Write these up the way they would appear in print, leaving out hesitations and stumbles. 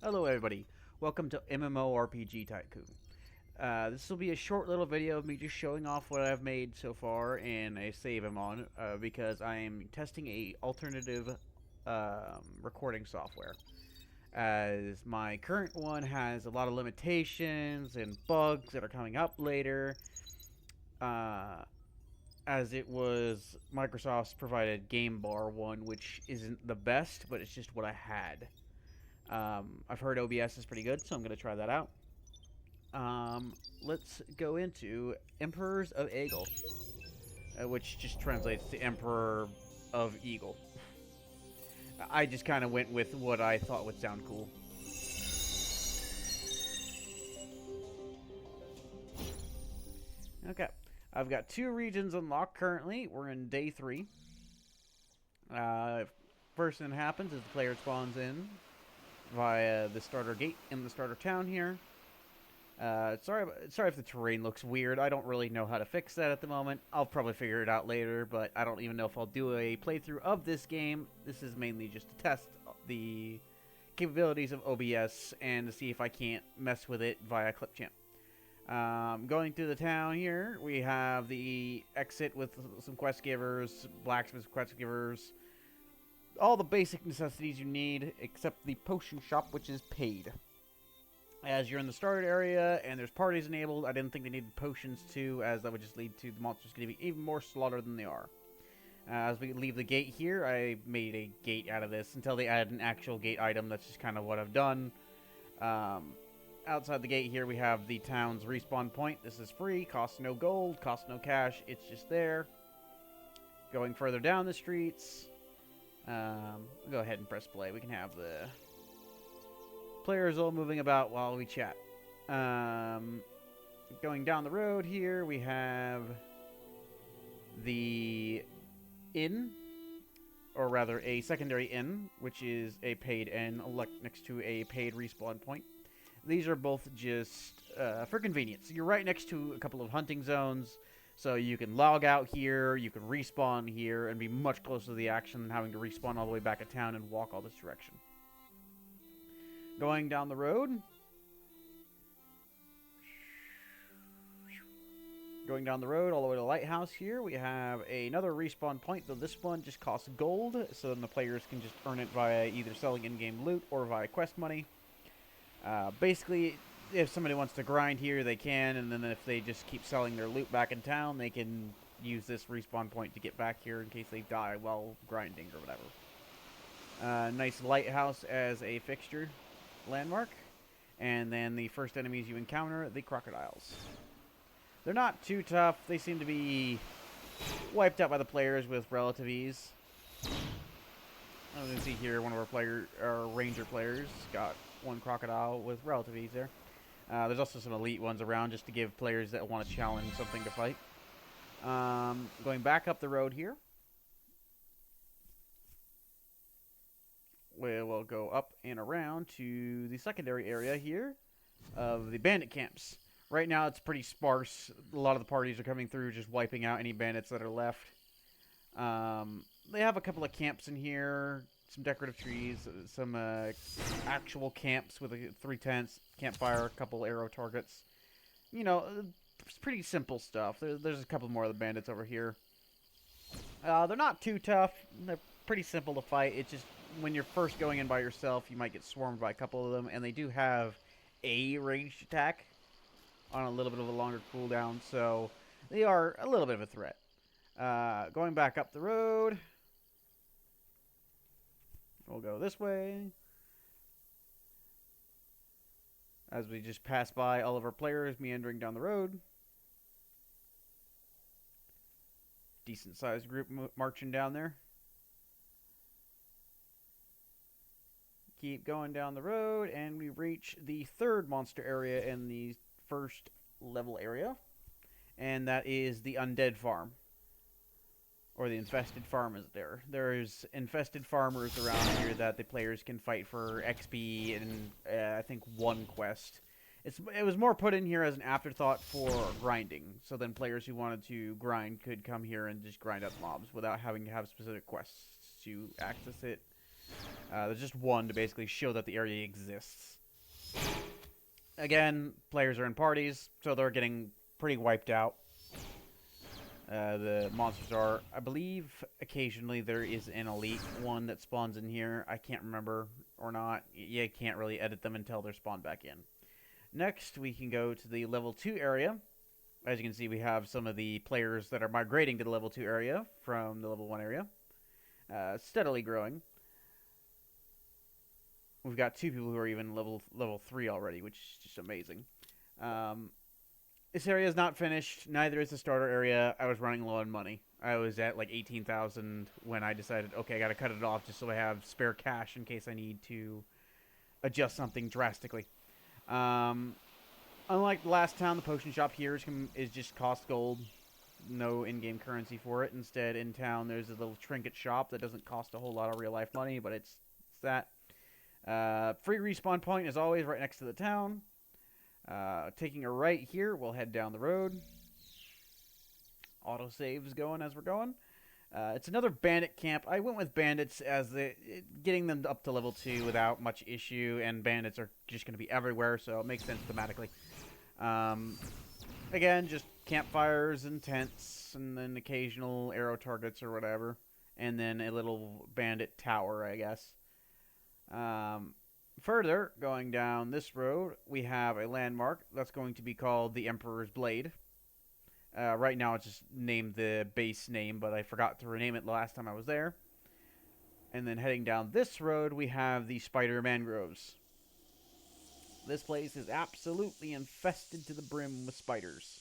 Hello everybody, welcome to MMORPG Tycoon. This will be a short little video of me just showing off what I've made so far in a save I'm on, because I am testing a alternative recording software. As my current one has a lot of limitations and bugs that are coming up later, uh, as it was Microsoft's provided Game Bar one, which isn't the best, but it's just what I had. I've heard OBS is pretty good, so I'm going to try that out. Let's go into Emperors of Aigle, which just translates to Emperor of Eagle. I just kind of went with what I thought would sound cool. Okay, I've got 2 regions unlocked currently. We're in day 3. First thing that happens is the player spawns in via the starter gate in the starter town here. Sorry if the terrain looks weird. I don't really know how to fix that at the moment. I'll probably figure it out later, but I don't even know if I'll do a playthrough of this game. This is mainly just to test the capabilities of OBS and to see if I can't mess with it via Clipchamp. Going through the town here, we have the exit with some quest givers, blacksmith quest givers, all the basic necessities you need, except the potion shop, which is paid. As you're in the starter area and there's parties enabled, I didn't think they needed potions too, as that would just lead to the monsters getting even more slaughtered than they are. As we leave the gate here, I made a gate out of this until they add an actual gate item. That's just kind of what I've done. Outside the gate here, we have the town's respawn point. This is free, costs no gold, costs no cash, it's just there. Going further down the streets, we'll go ahead and press play. We can have the players all moving about while we chat. Going down the road here, we have the inn, or rather a secondary inn, which is a paid inn next to a paid respawn point. These are both just for convenience. You're right next to a couple of hunting zones, so you can log out here, you can respawn here, and be much closer to the action than having to respawn all the way back at town and walk all this direction. Going down the road. Going down the road all the way to the lighthouse here, we have another respawn point, though this one just costs gold, so then the players can just earn it via either selling in-game loot or via quest money. Basically, if somebody wants to grind here, they can, and then if they just keep selling their loot back in town, they can use this respawn point to get back here in case they die while grinding or whatever. Nice lighthouse as a fixture landmark. And then the first enemies you encounter, the crocodiles. They're not too tough. They seem to be wiped out by the players with relative ease. As you can see here, one of our ranger players got one crocodile with relative ease there. There's also some elite ones around just to give players that want to challenge something to fight. Going back up the road here, we'll go up and around to the secondary area here of the bandit camps. Right now it's pretty sparse. A lot of the parties are coming through just wiping out any bandits that are left. They have a couple of camps in here, some decorative trees, some actual camps with 3 tents, campfire, a couple arrow targets. You know, it's pretty simple stuff. There's a couple more of the bandits over here. They're not too tough. They're pretty simple to fight. It's just when you're first going in by yourself, you might get swarmed by a couple of them, and they do have a ranged attack on a little bit of a longer cooldown, so they are a little bit of a threat. Going back up the road, we'll go this way. As we just pass by all of our players meandering down the road. Decent sized group marching down there. Keep going down the road, and we reach the 3rd monster area in the 1st level area, and that is the undead farm, or the infested farm is there. There's infested farmers around here that the players can fight for XP and I think 1 quest. It was more put in here as an afterthought for grinding, so then players who wanted to grind could come here and just grind up mobs without having to have specific quests to access it. There's just one to basically show that the area exists. Again, players are in parties, so they're getting pretty wiped out. The monsters are, I believe, occasionally there is an elite one that spawns in here. I can't remember or not. You can't really edit them until they're spawned back in. Next, we can go to the level 2 area. As you can see, we have some of the players that are migrating to the level 2 area from the level 1 area. Steadily growing. We've got 2 people who are even level 3 already, which is just amazing. This area is not finished. Neither is the starter area. I was running low on money. I was at like 18,000 when I decided, okay, I got to cut it off just so I have spare cash in case I need to adjust something drastically. Unlike the last town, the potion shop here is just cost gold. No in-game currency for it. Instead, in town, there's a little trinket shop that doesn't cost a whole lot of real-life money, but it's that. Free respawn point is always right next to the town. Taking a right here, we'll head down the road. Autosave's going as we're going. It's another bandit camp. I went with bandits as getting them up to level 2 without much issue, and bandits are just going to be everywhere, so it makes sense thematically. Again, just campfires and tents, and then occasional arrow targets or whatever, and then a little bandit tower, I guess. Further, going down this road, we have a landmark that's going to be called the Emperor's Blade. Right now it's just named the base name, but I forgot to rename it the last time I was there. And then heading down this road, we have the Spider Mangroves. This place is absolutely infested to the brim with spiders.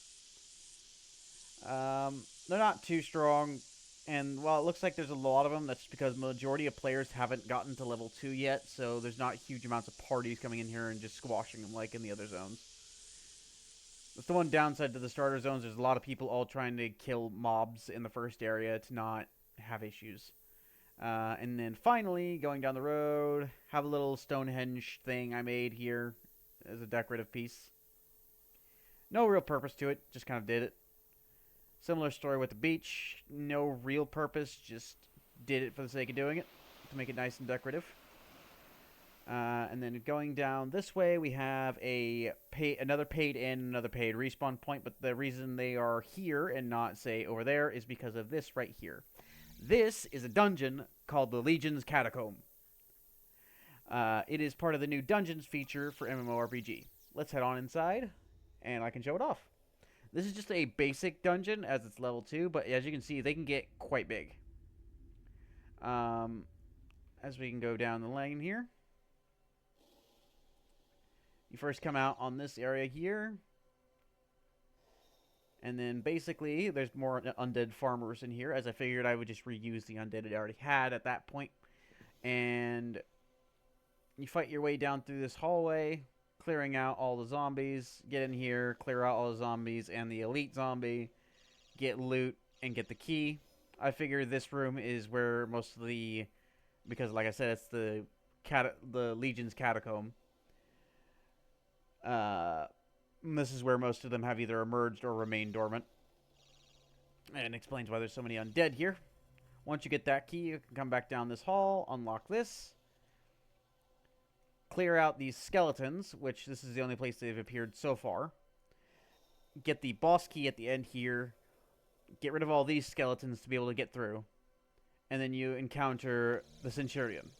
They're not too strong. And while it looks like there's a lot of them, that's because the majority of players haven't gotten to level 2 yet, so there's not huge amounts of parties coming in here and just squashing them like in the other zones. That's the one downside to the starter zones. There's a lot of people all trying to kill mobs in the first area to not have issues. And then finally, going down the road, have a little Stonehenge thing I made here as a decorative piece. No real purpose to it, just kind of did it. Similar story with the beach. No real purpose, just did it for the sake of doing it to make it nice and decorative. And then going down this way, we have another paid in, another paid respawn point. But the reason they are here and not, say, over there is because of this right here. This is a dungeon called the Legion's Catacomb. It is part of the new Dungeons feature for MMORPG. Let's head on inside, and I can show it off. This is just a basic dungeon, as it's level 2, but as you can see, they can get quite big. As we can go down the lane here. You first come out on this area here. And then basically, there's more undead farmers in here, as I figured I would just reuse the undead I already had at that point. And you fight your way down through this hallway, clearing out all the zombies. Get in here, clear out all the zombies and the elite zombie, get loot, and get the key. I figure this room is where most of the, because like I said, it's the Legion's Catacomb. This is where most of them have either emerged or remained dormant. And it explains why there's so many undead here. Once you get that key, you can come back down this hall, unlock this. Clear out these skeletons, which this is the only place they've appeared so far. Get the boss key at the end here. Get rid of all these skeletons to be able to get through. And then you encounter the Centurion.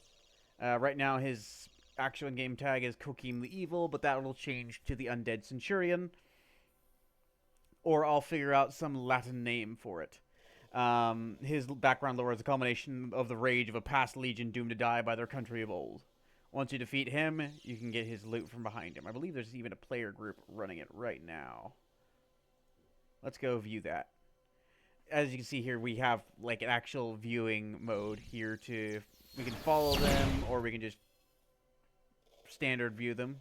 Right now his actual in-game tag is Kokim the Evil, but that will change to the Undead Centurion. Or I'll figure out some Latin name for it. His background lore is a culmination of the rage of a past legion doomed to die by their country of old. Once you defeat him, you can get his loot from behind him. I believe there's even a player group running it right now. Let's go view that. As you can see here, we have like an actual viewing mode here to... We can follow them, or we can just standard view them.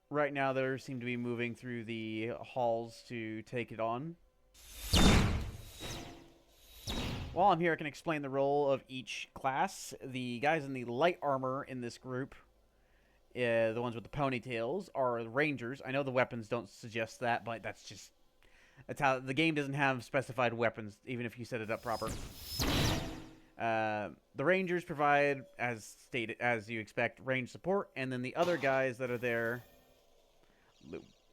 Right now, they seem to be moving through the halls to take it on. While I'm here, I can explain the role of each class. The guys in the light armor in this group, the ones with the ponytails, are rangers. I know the weapons don't suggest that, but that's how the game doesn't have specified weapons, even if you set it up proper. The Rangers provide, as stated, as you expect, range support, and then the other guys that are there,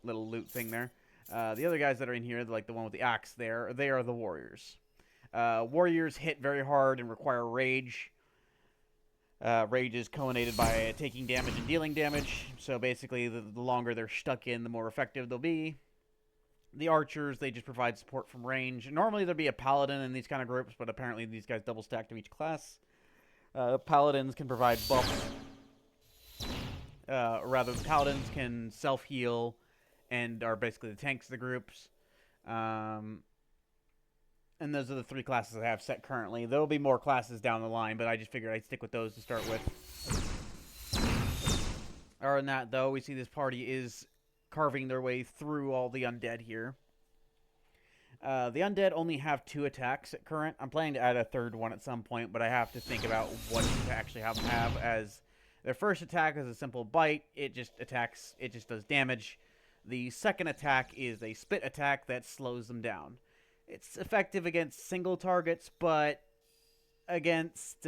little loot thing there. The other guys that are in here, like the one with the axe there, they are the warriors. Warriors hit very hard and require rage. Rage is coordinated by taking damage and dealing damage, so basically the longer they're stuck in, the more effective they'll be. The archers, they just provide support from range. Normally there'd be a paladin in these kind of groups, but apparently these guys double stack to each class. Paladins can provide buffs. Rather, paladins can self-heal and are basically the tanks of the groups. And those are the 3 classes I have set currently. There will be more classes down the line, but I just figured I'd stick with those to start with. Other than that, though, we see this party is carving their way through all the undead here. The undead only have 2 attacks at current. I'm planning to add a 3rd one at some point, but I have to think about what to actually have them have, as their first attack is a simple bite. It just attacks, it just does damage. The second attack is a spit attack that slows them down. It's effective against single targets, but against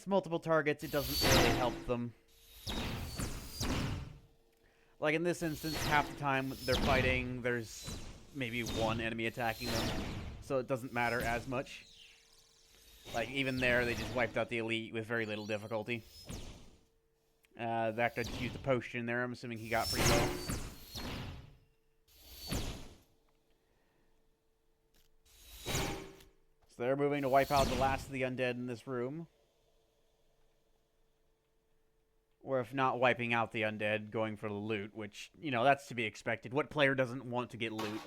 multiple targets, it doesn't really help them. Like in this instance, half the time they're fighting, there's maybe 1 enemy attacking them, so it doesn't matter as much. Like, even there, they just wiped out the elite with very little difficulty. That guy just used a potion there, I'm assuming he got pretty low. So they're moving to wipe out the last of the undead in this room. Or if not wiping out the undead, going for the loot, which, you know, that's to be expected. What player doesn't want to get loot?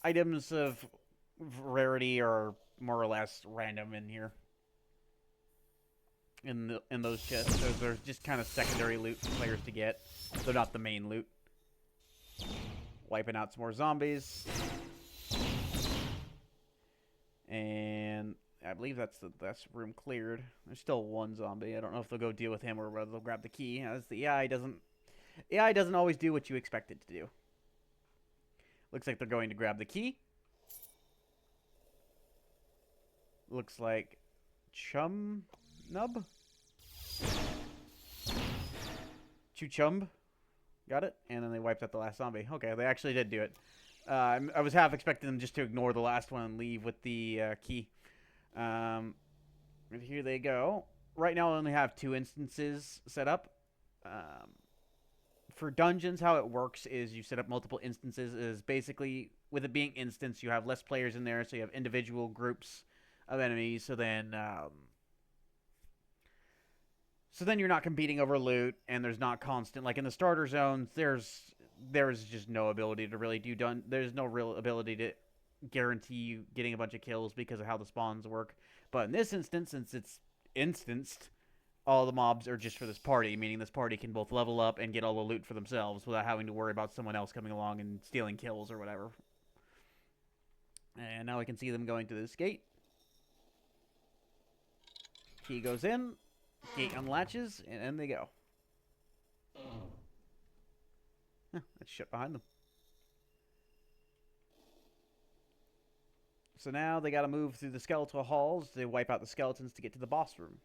Items of rarity are more or less random in here. In those chests. They're just kind of secondary loot for players to get. They're not the main loot. Wiping out some more zombies. And I believe that's room cleared. There's still 1 zombie. I don't know if they'll go deal with him or whether they'll grab the key. As the AI doesn't always do what you expect it to do. Looks like they're going to grab the key. Looks like Chum Nub? Chumb. Got it? And then they wiped out the last zombie. Okay, they actually did do it. I was half expecting them just to ignore the last one and leave with the key. And here they go. Right now I only have 2 instances set up. For dungeons, how it works is you set up multiple instances. Is basically, with it being instance, you have less players in there, so you have individual groups of enemies. So then you're not competing over loot, and there's not constant, like in the starter zones, there's just no ability to really do there's no real ability to guarantee you getting a bunch of kills because of how the spawns work. But in this instance, since it's instanced, all the mobs are just for this party, meaning this party can both level up and get all the loot for themselves without having to worry about someone else coming along and stealing kills or whatever. And now we can see them going to this gate. Key goes in, gate unlatches, and in they go. It's shut behind them. So now they got to move through the skeletal halls to wipe out the skeletons to get to the boss room.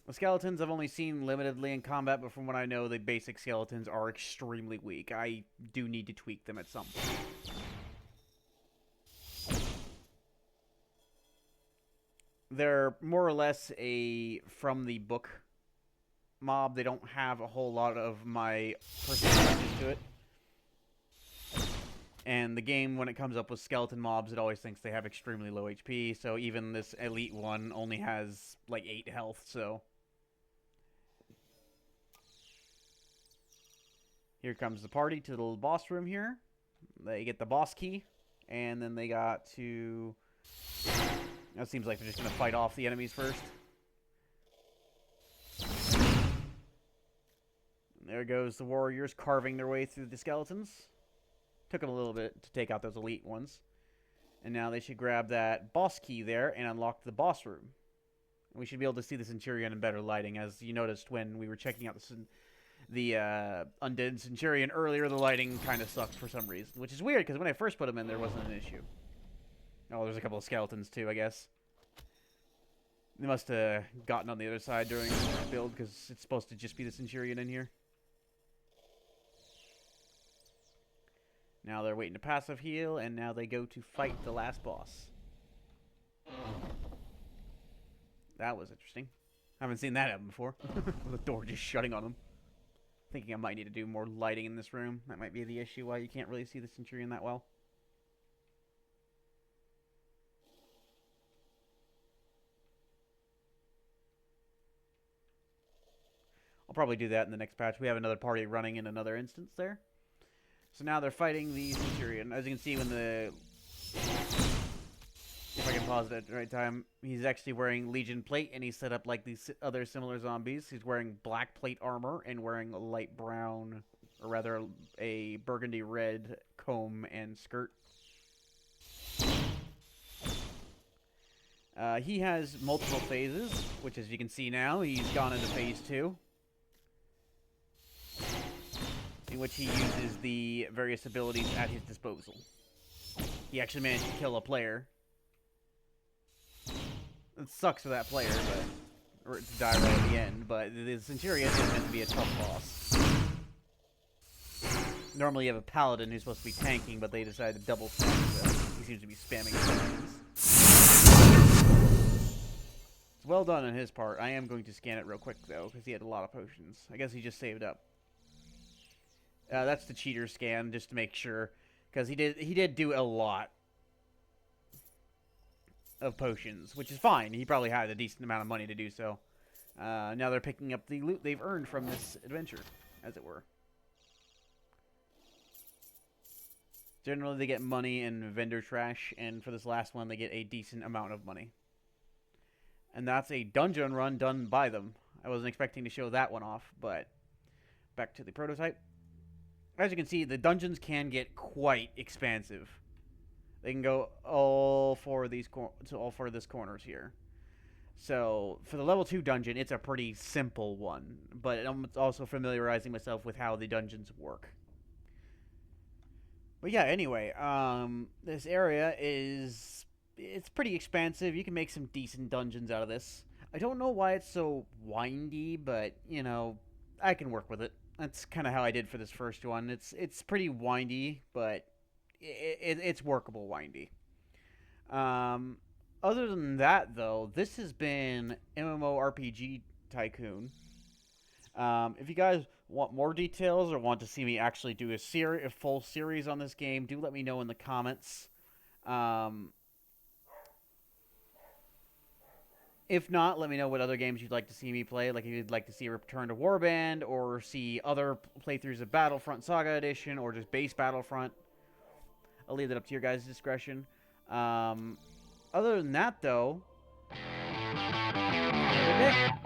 The skeletons I've only seen limitedly in combat, but from what I know, the basic skeletons are extremely weak. I do need to tweak them at some point. They're more or less a from the book mob. They don't have a whole lot of my personal touches to it. And the game, when it comes up with skeleton mobs, it always thinks they have extremely low HP. So even this elite one only has like 8 health, so. Here comes the party to the little boss room here. They get the boss key. And then they got to... It seems like they're just going to fight off the enemies first. And there goes the warriors carving their way through the skeletons. Took them a little bit to take out those elite ones. And now they should grab that boss key there and unlock the boss room. And we should be able to see the Centurion in better lighting, as you noticed when we were checking out the Undead Centurion earlier, the lighting kind of sucked for some reason, which is weird because when I first put him in, there wasn't an issue. Oh, there's a couple of skeletons too, I guess. They must have gotten on the other side during the build because it's supposed to just be the Centurion in here. Now they're waiting to passive heal, and now they go to fight the last boss. That was interesting. I haven't seen that happen before. The door just shutting on them. Thinking I might need to do more lighting in this room. That might be the issue why you can't really see the Centurion that well. I'll probably do that in the next patch. We have another party running in another instance there. So now they're fighting the Centurion. As you can see when the... If I can pause it at the right time, he's actually wearing Legion plate, and he's set up like these other similar zombies. He's wearing black plate armor and wearing a light brown, or rather a burgundy red comb and skirt. He has multiple phases, which as you can see now, he's gone into phase 2. In which he uses the various abilities at his disposal. He actually managed to kill a player. It sucks for that player, but... Or to die right at the end, but the Centurion is meant to be a tough boss. Normally you have a Paladin who's supposed to be tanking, but they decided to double stack, so he seems to be spamming potions. It's well done on his part. I am going to scan it real quick, though, because he had a lot of potions. I guess he just saved up. That's the cheater scan, just to make sure, because he did do a lot of potions, which is fine. He probably had a decent amount of money to do so. Now they're picking up the loot they've earned from this adventure, as it were. Generally, they get money and vendor trash, and for this last one, they get a decent amount of money. And that's a dungeon run done by them. I wasn't expecting to show that one off, but back to the prototype. As you can see, the dungeons can get quite expansive. They can go all four of these corners here. So for the level 2 dungeon, it's a pretty simple one, but I'm also familiarizing myself with how the dungeons work. But yeah, anyway, this area it's pretty expansive. You can make some decent dungeons out of this. I don't know why it's so windy, but you know, I can work with it. That's kind of how I did for this first one. It's pretty windy, but it's workable windy. Other than that, though, this has been MMORPG Tycoon. If you guys want more details or want to see me actually do a full series on this game, do let me know in the comments. If not, let me know what other games you'd like to see me play. Like if you'd like to see a Return to Warband, or see other playthroughs of Battlefront Saga Edition, or just base Battlefront. I'll leave that up to your guys' discretion. Other than that, though, have a good day.